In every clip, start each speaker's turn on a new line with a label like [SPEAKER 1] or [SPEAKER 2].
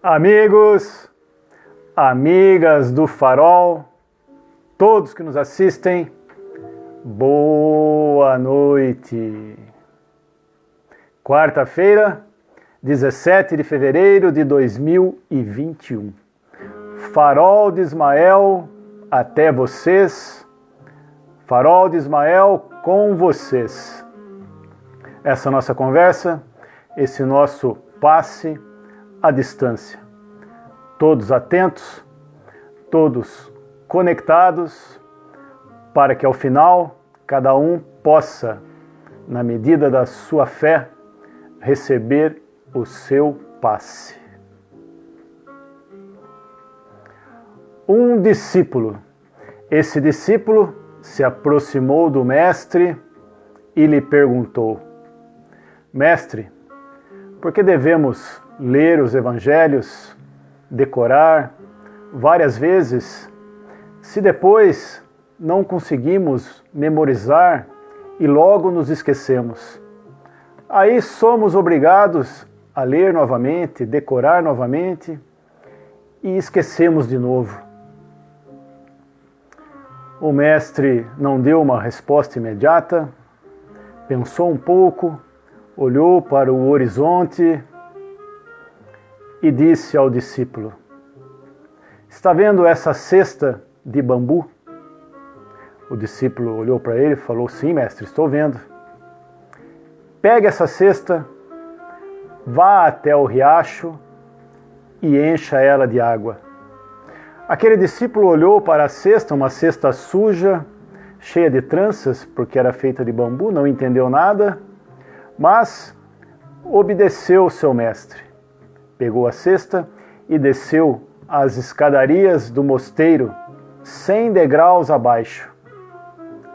[SPEAKER 1] Amigos, amigas do Farol, todos que nos assistem, boa noite. Quarta-feira, 17 de fevereiro de 2021. Farol de Ismael até vocês, Farol de Ismael com vocês. Essa nossa conversa, esse nosso passe à distância. Todos atentos, todos conectados, para que ao final cada um possa, na medida da sua fé, receber o seu passe. Um discípulo. Esse discípulo se aproximou do mestre e lhe perguntou: Mestre, por que devemos ler os evangelhos, decorar várias vezes, se depois não conseguimos memorizar e logo nos esquecemos? Aí somos obrigados a ler novamente, decorar novamente e esquecemos de novo. O mestre não deu uma resposta imediata, pensou um pouco, olhou para o horizonte e disse ao discípulo: Está vendo essa cesta de bambu? O discípulo olhou para ele e falou: Sim, mestre, estou vendo. Pegue essa cesta, vá até o riacho e encha ela de água. Aquele discípulo olhou para a cesta, uma cesta suja, cheia de tranças, porque era feita de bambu, não entendeu nada, mas obedeceu o seu mestre. Pegou a cesta e desceu as escadarias do mosteiro, 100 degraus abaixo.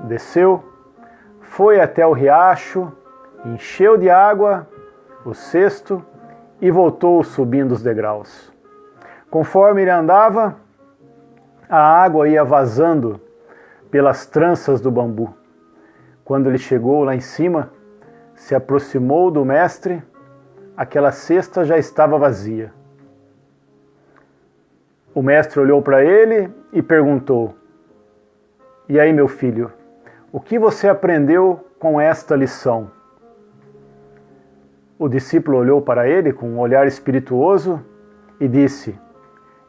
[SPEAKER 1] Desceu, foi até o riacho, encheu de água o cesto e voltou subindo os degraus. Conforme ele andava, a água ia vazando pelas tranças do bambu. Quando ele chegou lá em cima, se aproximou do mestre, aquela cesta já estava vazia. O mestre olhou para ele e perguntou: E aí, meu filho, o que você aprendeu com esta lição? O discípulo olhou para ele com um olhar espirituoso e disse: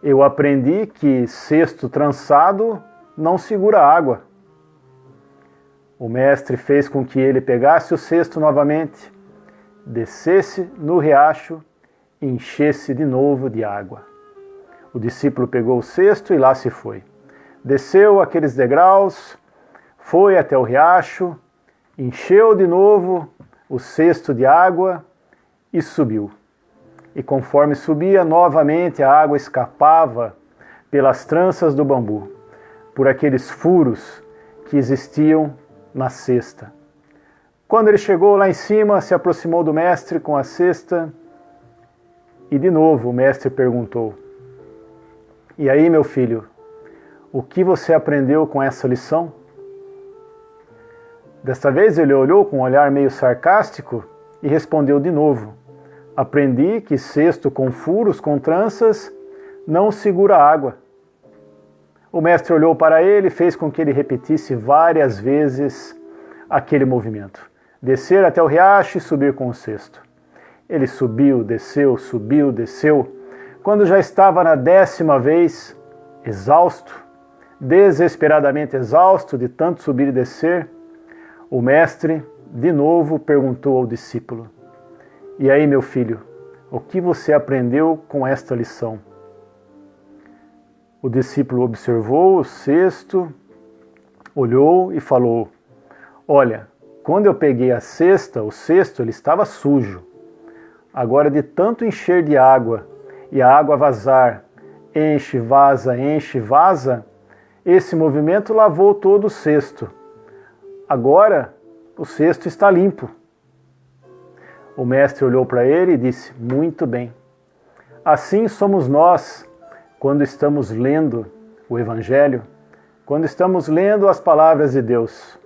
[SPEAKER 1] Eu aprendi que cesto trançado não segura água. O mestre fez com que ele pegasse o cesto novamente, descesse no riacho e enchesse de novo de água. O discípulo pegou o cesto e lá se foi. Desceu aqueles degraus, foi até o riacho, encheu de novo o cesto de água e subiu. E conforme subia, novamente a água escapava pelas tranças do bambu, por aqueles furos que existiam na cesta. Quando ele chegou lá em cima, se aproximou do mestre com a cesta e de novo o mestre perguntou: E aí, meu filho, o que você aprendeu com essa lição? Desta vez ele olhou com um olhar meio sarcástico e respondeu de novo: Aprendi que cesto com furos, com tranças, não segura água. O mestre olhou para ele e fez com que ele repetisse várias vezes aquele movimento: descer até o riacho e subir com o cesto. Ele subiu, desceu. Quando já estava na 10ª vez, exausto, desesperadamente exausto de tanto subir e descer, o mestre de novo perguntou ao discípulo: E aí, meu filho, o que você aprendeu com esta lição? O discípulo observou o cesto, olhou e falou: Olha, quando eu peguei a cesta, o cesto ele estava sujo. Agora, de tanto encher de água e a água vazar, enche, vaza, esse movimento lavou todo o cesto. Agora, o cesto está limpo. O mestre olhou para ele e disse: Muito bem. Assim somos nós quando estamos lendo o Evangelho, quando estamos lendo as palavras de Deus.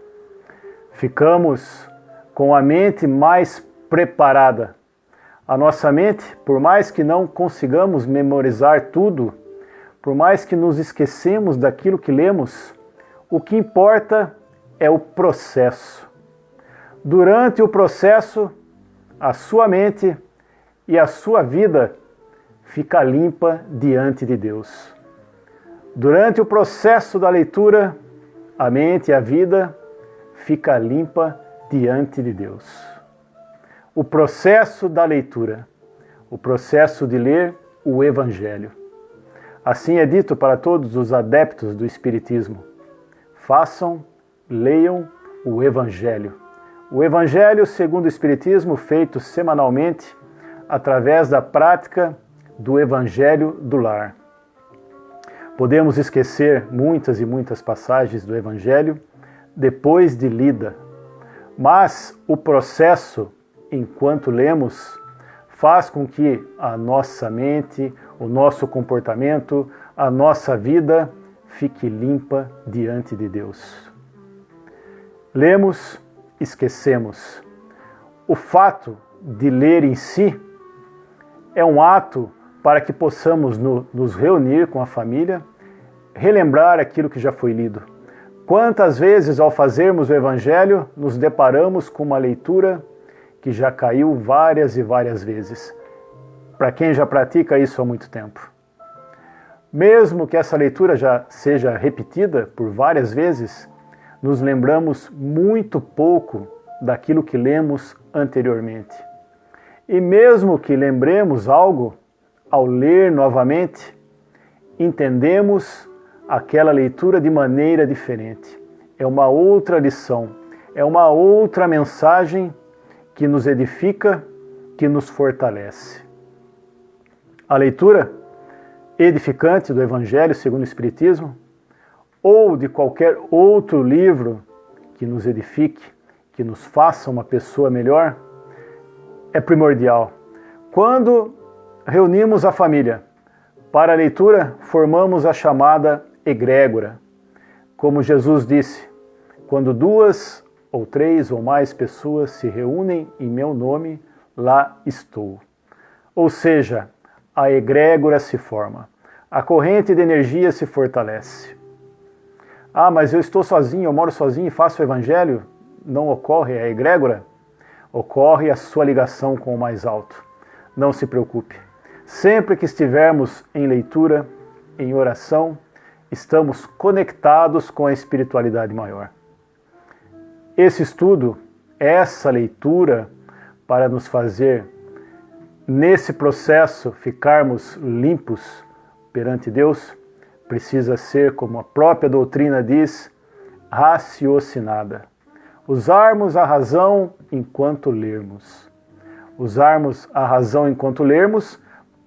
[SPEAKER 1] Ficamos com a mente mais preparada. A nossa mente, por mais que não consigamos memorizar tudo, por mais que nos esquecemos daquilo que lemos, o que importa é o processo. Durante o processo, a sua mente e a sua vida fica limpa diante de Deus. Durante o processo da leitura, a mente e a vida fica limpa diante de Deus. O processo da leitura, o processo de ler o Evangelho. Assim é dito para todos os adeptos do Espiritismo. Façam, leiam o Evangelho. O Evangelho segundo o Espiritismo, feito semanalmente através da prática do Evangelho do Lar. Podemos esquecer muitas e muitas passagens do Evangelho depois de lida, mas o processo, enquanto lemos, faz com que a nossa mente, o nosso comportamento, a nossa vida fique limpa diante de Deus. Lemos, esquecemos. O fato de ler em si é um ato para que possamos nos reunir com a família, relembrar aquilo que já foi lido. Quantas vezes, ao fazermos o Evangelho, nos deparamos com uma leitura que já caiu várias e várias vezes, para quem já pratica isso há muito tempo. Mesmo que essa leitura já seja repetida por várias vezes, nos lembramos muito pouco daquilo que lemos anteriormente. E mesmo que lembremos algo, ao ler novamente, entendemos aquela leitura de maneira diferente. É uma outra lição, é uma outra mensagem que nos edifica, que nos fortalece. A leitura edificante do Evangelho segundo o Espiritismo, ou de qualquer outro livro que nos edifique, que nos faça uma pessoa melhor, é primordial. Quando reunimos a família para a leitura, formamos a chamada egrégora. Como Jesus disse, quando 2 ou 3 ou mais pessoas se reúnem em meu nome, lá estou. Ou seja, a egrégora se forma, a corrente de energia se fortalece. Ah, mas eu estou sozinho, eu moro sozinho e faço o Evangelho? Não ocorre a egrégora? Ocorre a sua ligação com o mais alto. Não se preocupe. Sempre que estivermos em leitura, em oração, estamos conectados com a espiritualidade maior. Esse estudo, essa leitura, para nos fazer, nesse processo, ficarmos limpos perante Deus, precisa ser, como a própria doutrina diz, raciocinada. Usarmos a razão enquanto lermos. Usarmos a razão enquanto lermos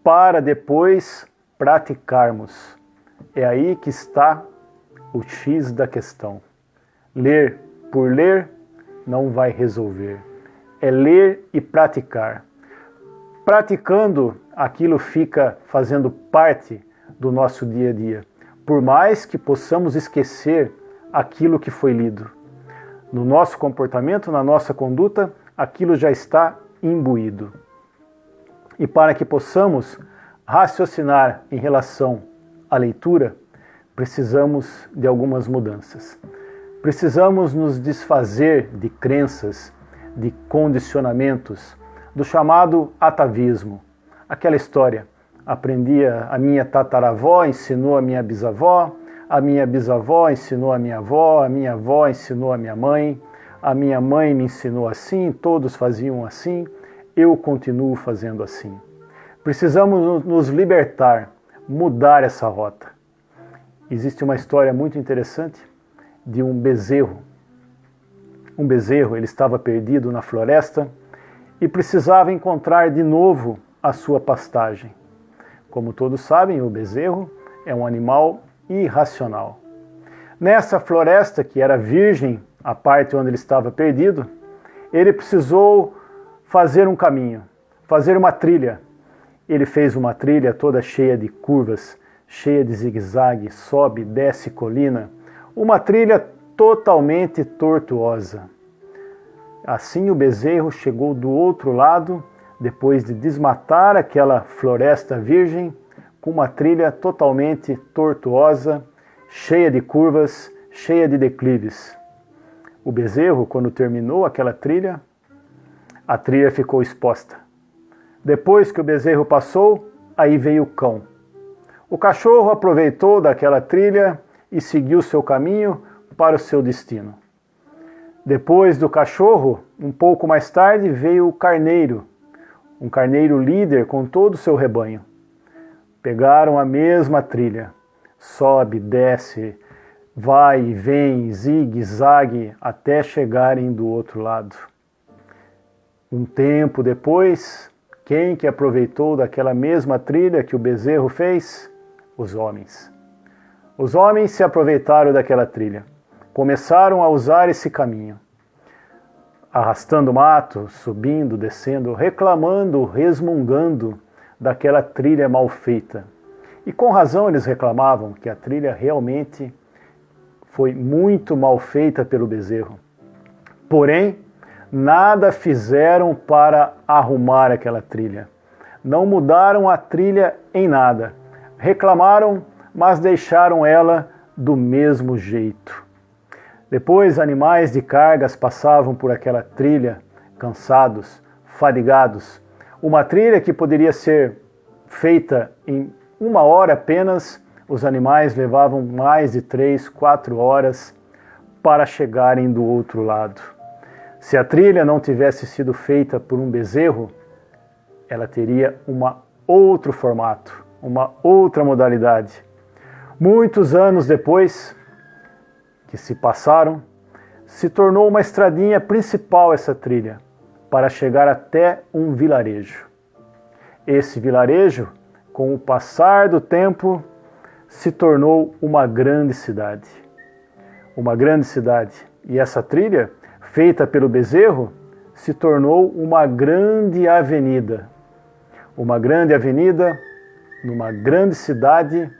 [SPEAKER 1] para depois praticarmos. É aí que está o X da questão. Ler por ler não vai resolver. É ler e praticar. Praticando, aquilo fica fazendo parte do nosso dia a dia, por mais que possamos esquecer aquilo que foi lido. No nosso comportamento, na nossa conduta, aquilo já está imbuído. E para que possamos raciocinar em relação à leitura, precisamos de algumas mudanças. Precisamos nos desfazer de crenças, de condicionamentos, do chamado atavismo. Aquela história, a minha tataravó ensinou a minha bisavó ensinou a minha avó ensinou a minha mãe me ensinou assim, todos faziam assim, eu continuo fazendo assim. Precisamos nos libertar, mudar essa rota. Existe uma história muito interessante de um bezerro. Um bezerro, ele estava perdido na floresta e precisava encontrar de novo a sua pastagem. Como todos sabem, o bezerro é um animal irracional. Nessa floresta, que era virgem, a parte onde ele estava perdido, ele precisou fazer um caminho, fazer uma trilha. Ele fez uma trilha toda cheia de curvas, cheia de zigue-zague, sobe, desce colina, uma trilha totalmente tortuosa. Assim o bezerro chegou do outro lado, depois de desmatar aquela floresta virgem, com uma trilha totalmente tortuosa, cheia de curvas, cheia de declives. O bezerro, quando terminou aquela trilha, a trilha ficou exposta. Depois que o bezerro passou, aí veio o cão. O cachorro aproveitou daquela trilha e seguiu seu caminho para o seu destino. Depois do cachorro, um pouco mais tarde, veio o carneiro, um carneiro líder com todo o seu rebanho. Pegaram a mesma trilha, sobe, desce, vai e vem, zigue-zague, até chegarem do outro lado. Um tempo depois, quem que aproveitou daquela mesma trilha que o bezerro fez? Os homens. Os homens se aproveitaram daquela trilha. Começaram a usar esse caminho, arrastando mato, subindo, descendo, reclamando, resmungando daquela trilha mal feita. E com razão eles reclamavam que a trilha realmente foi muito mal feita pelo bezerro. Porém, nada fizeram para arrumar aquela trilha. Não mudaram a trilha em nada. Reclamaram, mas deixaram ela do mesmo jeito. Depois, animais de cargas passavam por aquela trilha, cansados, fadigados. Uma trilha que poderia ser feita em 1 hora apenas, os animais levavam mais de 3, 4 horas para chegarem do outro lado. Se a trilha não tivesse sido feita por um bezerro, ela teria outro formato, uma outra modalidade. Muitos anos depois que se passaram, se tornou uma estradinha principal essa trilha, para chegar até um vilarejo. Esse vilarejo, com o passar do tempo, se tornou uma grande cidade. Uma grande cidade. E essa trilha, feita pelo bezerro, se tornou uma grande avenida. Uma grande avenida numa grande cidade,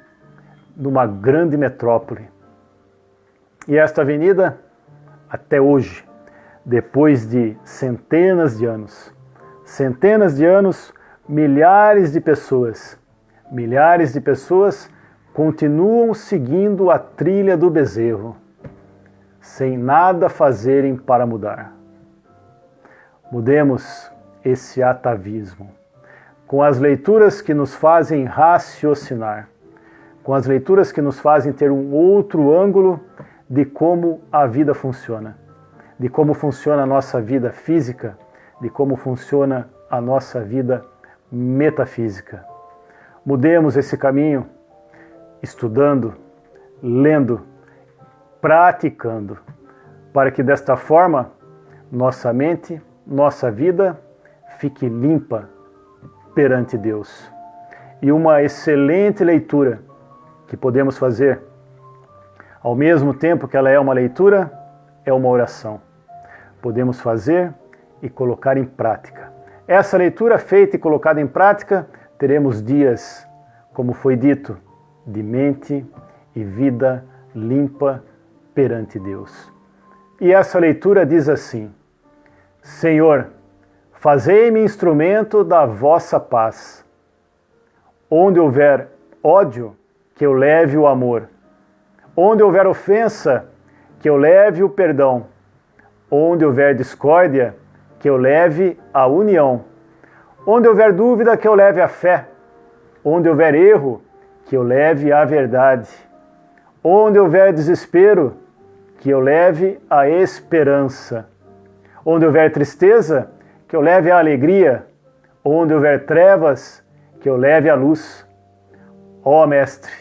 [SPEAKER 1] numa grande metrópole. E esta avenida, até hoje, depois de centenas de anos, milhares de pessoas continuam seguindo a trilha do bezerro, sem nada fazerem para mudar. Mudemos esse atavismo com as leituras que nos fazem raciocinar, com as leituras que nos fazem ter um outro ângulo de como a vida funciona, de como funciona a nossa vida física, de como funciona a nossa vida metafísica. Mudemos esse caminho estudando, lendo, praticando, para que desta forma nossa mente, nossa vida fique limpa perante Deus. E uma excelente leitura que podemos fazer, ao mesmo tempo que ela é uma leitura, é uma oração. Podemos fazer e colocar em prática. Essa leitura feita e colocada em prática, teremos dias, como foi dito, de mente e vida limpa perante Deus. E essa leitura diz assim: Senhor, fazei-me instrumento da vossa paz. Onde houver ódio, que eu leve o amor. Onde houver ofensa, que eu leve o perdão. Onde houver discórdia, que eu leve a união. Onde houver dúvida, que eu leve a fé. Onde houver erro, que eu leve a verdade. Onde houver desespero, que eu leve a esperança. Onde houver tristeza, que eu leve a alegria. Onde houver trevas, que eu leve a luz. Ó Mestre,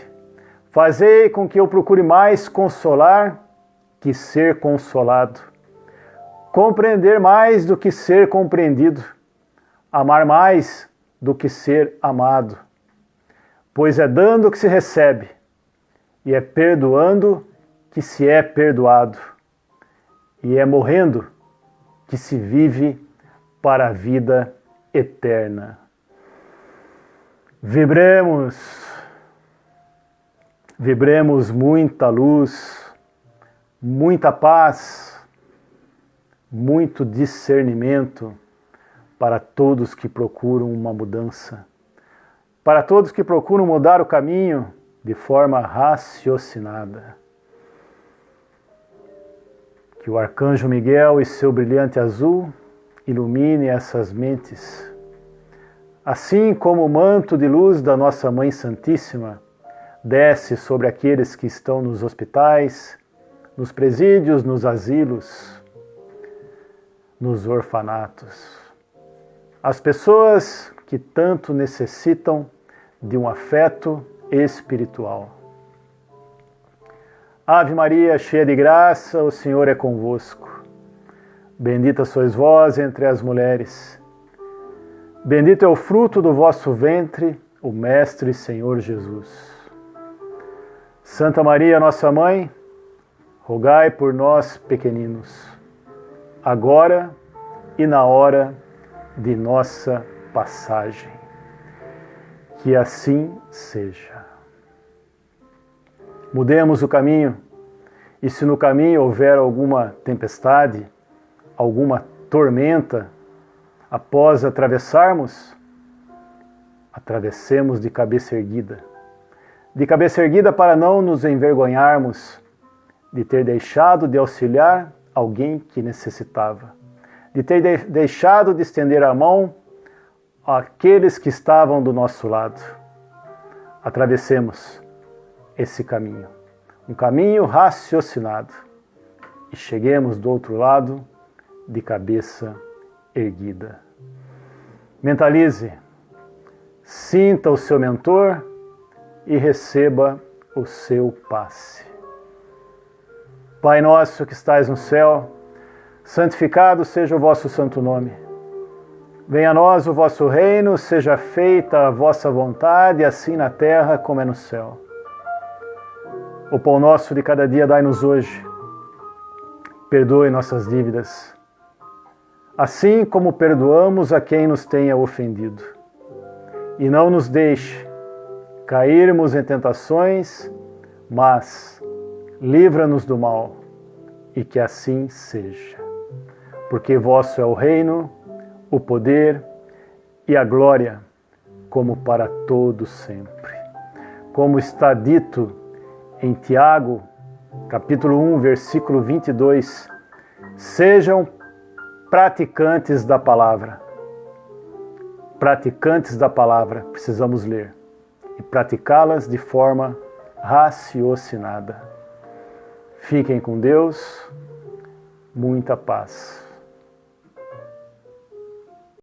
[SPEAKER 1] fazei com que eu procure mais consolar que ser consolado, compreender mais do que ser compreendido, amar mais do que ser amado. Pois é dando que se recebe, e é perdoando que se é perdoado, e é morrendo que se vive para a vida eterna. Vibremos muita luz, muita paz, muito discernimento, para todos que procuram uma mudança, para todos que procuram mudar o caminho de forma raciocinada. Que o Arcanjo Miguel e seu brilhante azul ilumine essas mentes, assim como o manto de luz da nossa Mãe Santíssima desce sobre aqueles que estão nos hospitais, nos presídios, nos asilos, nos orfanatos. As pessoas que tanto necessitam de um afeto espiritual. Ave Maria, cheia de graça, o Senhor é convosco. Bendita sois vós entre as mulheres. Bendito é o fruto do vosso ventre, o Mestre e Senhor Jesus. Santa Maria, nossa Mãe, rogai por nós, pequeninos, agora e na hora de nossa passagem. Que assim seja. Mudemos o caminho, e se no caminho houver alguma tempestade, alguma tormenta, após atravessarmos, atravessemos de cabeça erguida. De cabeça erguida para não nos envergonharmos de ter deixado de auxiliar alguém que necessitava, de ter deixado de estender a mão àqueles que estavam do nosso lado. Atravessemos esse caminho, um caminho raciocinado, e cheguemos do outro lado de cabeça erguida. Mentalize, sinta o seu mentor e receba o seu passe. Pai nosso que estais no céu, santificado seja o vosso santo nome. Venha a nós o vosso reino, seja feita a vossa vontade, assim na terra como é no céu. O pão nosso de cada dia dai-nos hoje. Perdoe nossas dívidas, assim como perdoamos a quem nos tenha ofendido. E não nos deixe cairmos em tentações, mas livra-nos do mal, e que assim seja. Porque vosso é o reino, o poder e a glória, como para todos sempre. Como está dito em Tiago, capítulo 1, versículo 22, sejam praticantes da palavra. Praticantes da palavra, precisamos ler e praticá-las de forma raciocinada. Fiquem com Deus, muita paz.